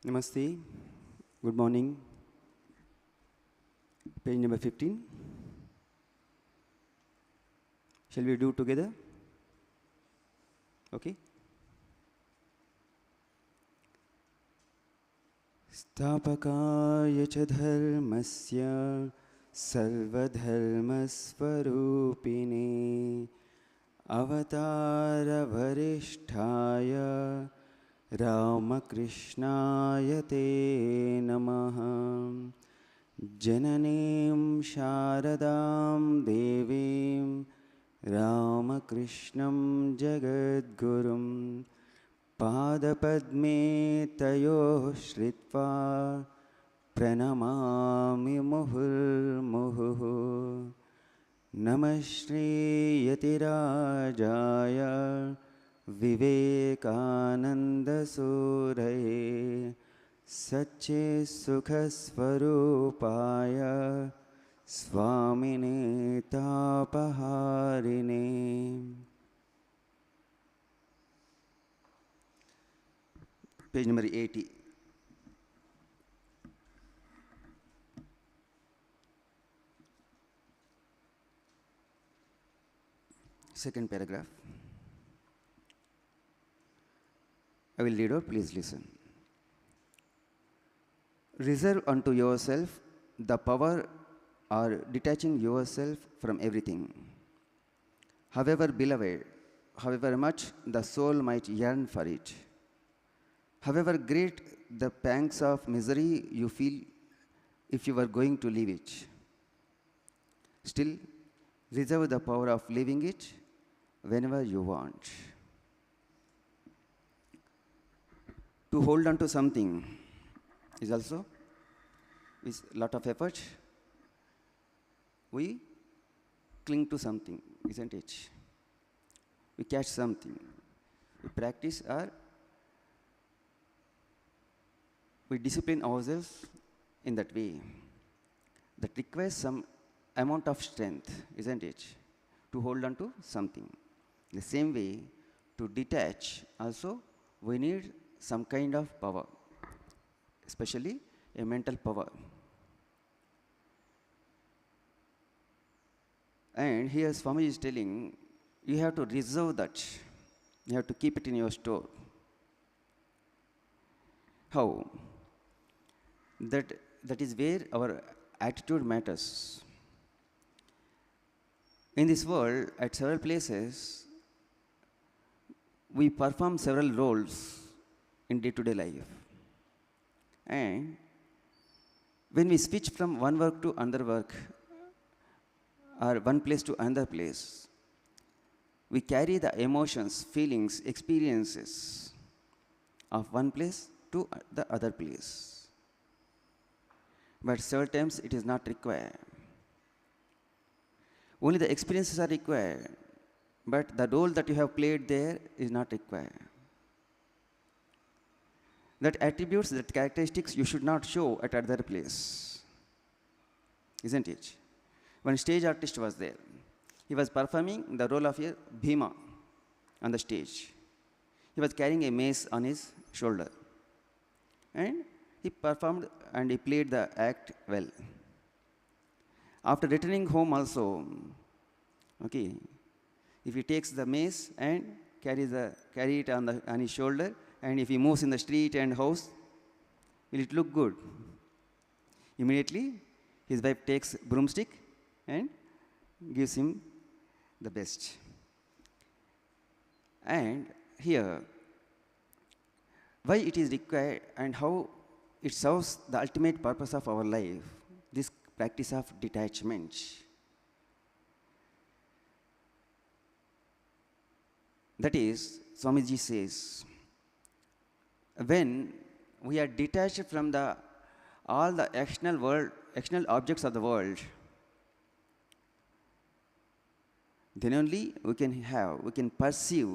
Namaste. Good morning. Page number 15. Shall we do together? Okay. Stapakaya cha dharmasya sarvadharmasvarupine avatara varisthaya Ramakrishnaya te namaha Jananim Sharadam Devim Ramakrishnam Jagadgurum Padapadme Tayo Shritva Pranamami Muhurmuhu Namashri Yatirajaya Vivekananda Suraye Satche Sukhasvarupaya Swamine Tapaharine. Page number 80. Second paragraph. I will read out, please listen. Reserve unto yourself the power or detaching yourself from everything. However beloved, however much the soul might yearn for it, however great the pangs of misery you feel if you are going to leave it, still reserve the power of leaving it whenever you want. To hold on to something is also with a lot of effort. We cling to something, isn't it? We catch something. We practice or we discipline ourselves in that way. That requires some amount of strength, isn't it? To hold on to something. The same way, to detach also, we need some kind of power, especially a mental power. And here Swami is telling, you have to reserve that. You have to keep it in your store. How? That is where our attitude matters. In this world, at several places, we perform several roles in day-to-day life. And when we switch from one work to another work, or one place to another place, we carry the emotions, feelings, experiences of one place to the other place. But several times it is not required. Only the experiences are required, but the role that you have played there is not required. That attributes, that characteristics you should not show at other place, isn't it? One stage artist was there. He was performing the role of a Bhima on the stage. He was carrying a mace on his shoulder. And he performed and he played the act well. After returning home also, okay, if he takes the mace and carry it on his shoulder, and if he moves in the street and house, will it look good? Immediately, his wife takes broomstick and gives him the best. And here, why it is required and how it serves the ultimate purpose of our life, this practice of detachment. That is, Swamiji says, when we are detached from all the external objects of the world, then only we can perceive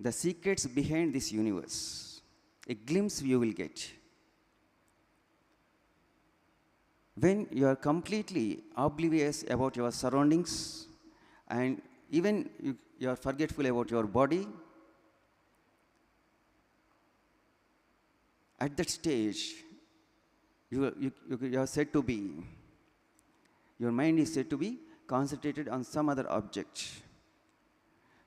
the secrets behind this universe. A glimpse you will get. When you are completely oblivious about your surroundings and even you are forgetful about your body, at that stage, you are said to be, your mind is said to be concentrated on some other object.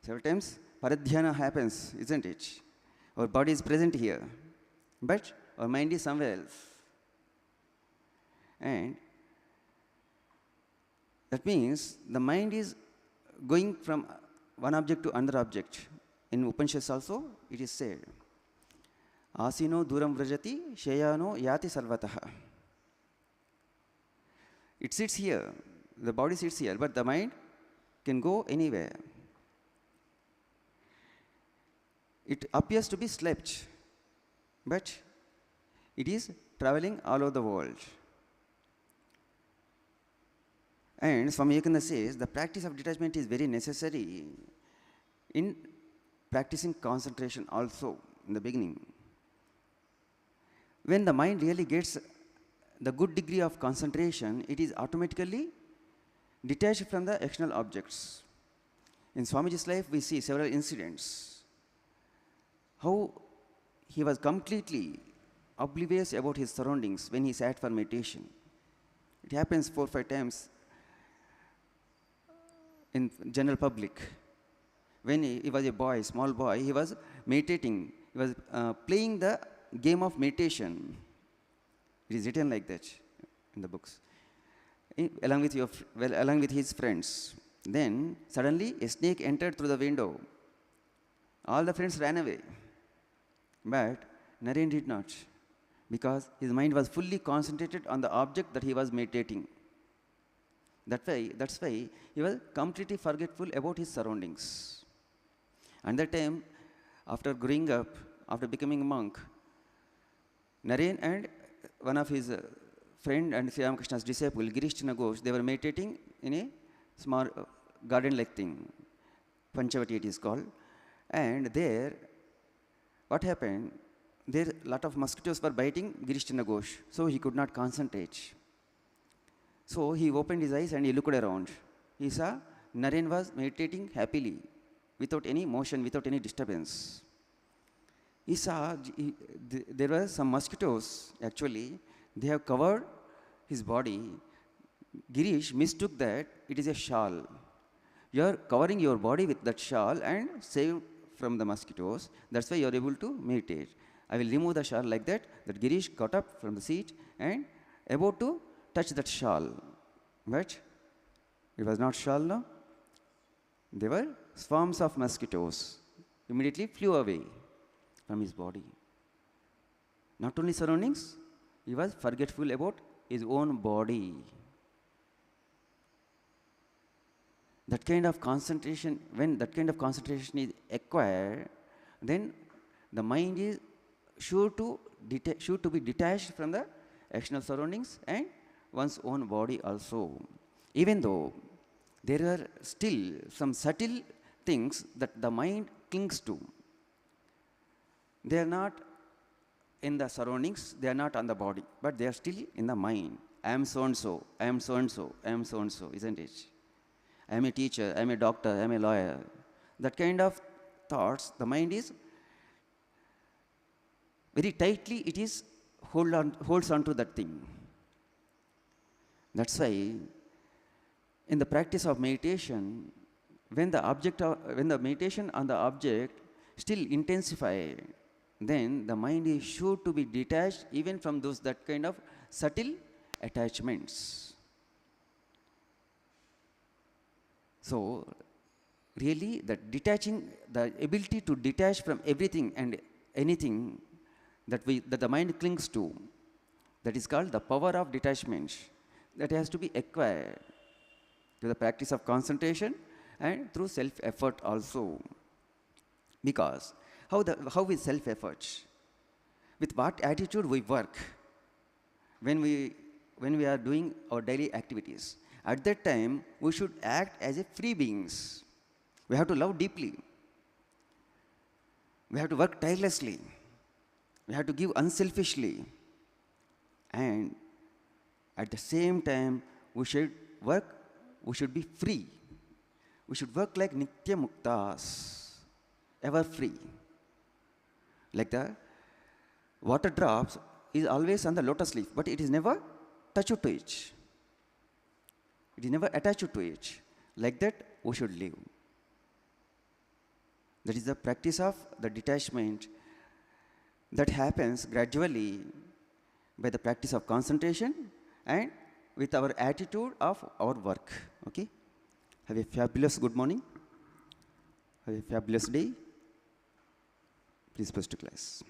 Several times, paradhyana happens, isn't it? Our body is present here, but our mind is somewhere else. And that means the mind is going from one object to another object. In Upanishads also, it is said, Asino duram vrajati shayano yati sarvataha. It sits here, the body sits here, but the mind can go anywhere. It appears to be slept, but it is traveling all over the world. And Swami Vivekananda says the practice of detachment is very necessary in practicing concentration also in the beginning. When the mind really gets the good degree of concentration, it is automatically detached from the external objects. In Swamiji's life, we see several incidents. How he was completely oblivious about his surroundings when he sat for meditation. It happens 4 or 5 times in general public. When he was a boy, small boy, he was meditating. He was playing the game of meditation. It is written like that in the books. Along with his friends. Then suddenly a snake entered through the window. All the friends ran away. But Naren did not, because his mind was fully concentrated on the object that he was meditating. That's why he was completely forgetful about his surroundings. And that time, after growing up, after becoming a monk, Naren and one of his friend and Sri Ramakrishna's disciple, Girish Chinna Ghosh, they were meditating in a small garden-like thing. Panchavati it is called. And there, what happened? There a lot of mosquitoes were biting Girish Chinna Ghosh, so he could not concentrate. So he opened his eyes and he looked around. He saw Naren was meditating happily, without any motion, without any disturbance. He saw there were some mosquitoes, actually, they have covered his body. Girish mistook that it is a shawl. You are covering your body with that shawl and saved from the mosquitoes. That's why you are able to meditate. I will remove the shawl like that. That Girish got up from the seat and about to touch that shawl. But it was not shawl, no? They were swarms of mosquitoes. Immediately flew away from his body. Not only surroundings, he was forgetful about his own body. That kind of concentration, when that kind of concentration is acquired, then the mind is sure to be detached from the external surroundings and one's own body also. Even though there are still some subtle things that the mind clings to. They are not in the surroundings, they are not on the body, but they are still in the mind. I am so and so, I am so and so, I am so and so, isn't it? I am a teacher, I am a doctor, I am a lawyer. That kind of thoughts, the mind is very tightly, it is holds on to that thing. That's why in the practice of meditation, when the meditation on the object still intensify, then the mind is sure to be detached even from those that kind of subtle attachments. So really the ability to detach from everything and anything that the mind clings to, that is called the power of detachment, that has to be acquired through the practice of concentration and through self effort also. Because how is self effort? With what attitude we work when we are doing our daily activities? At that time, we should act as a free beings. We have to love deeply. We have to work tirelessly. We have to give unselfishly. And at the same time, we should be free. We should work like Nitya Muktas, ever free. Like the water drops is always on the lotus leaf, but it is never touched to it. It is never attached to it. Like that, we should live. That is the practice of the detachment that happens gradually by the practice of concentration and with our attitude of our work. Okay? Have a fabulous good morning. Have a fabulous day. Please proceed to class.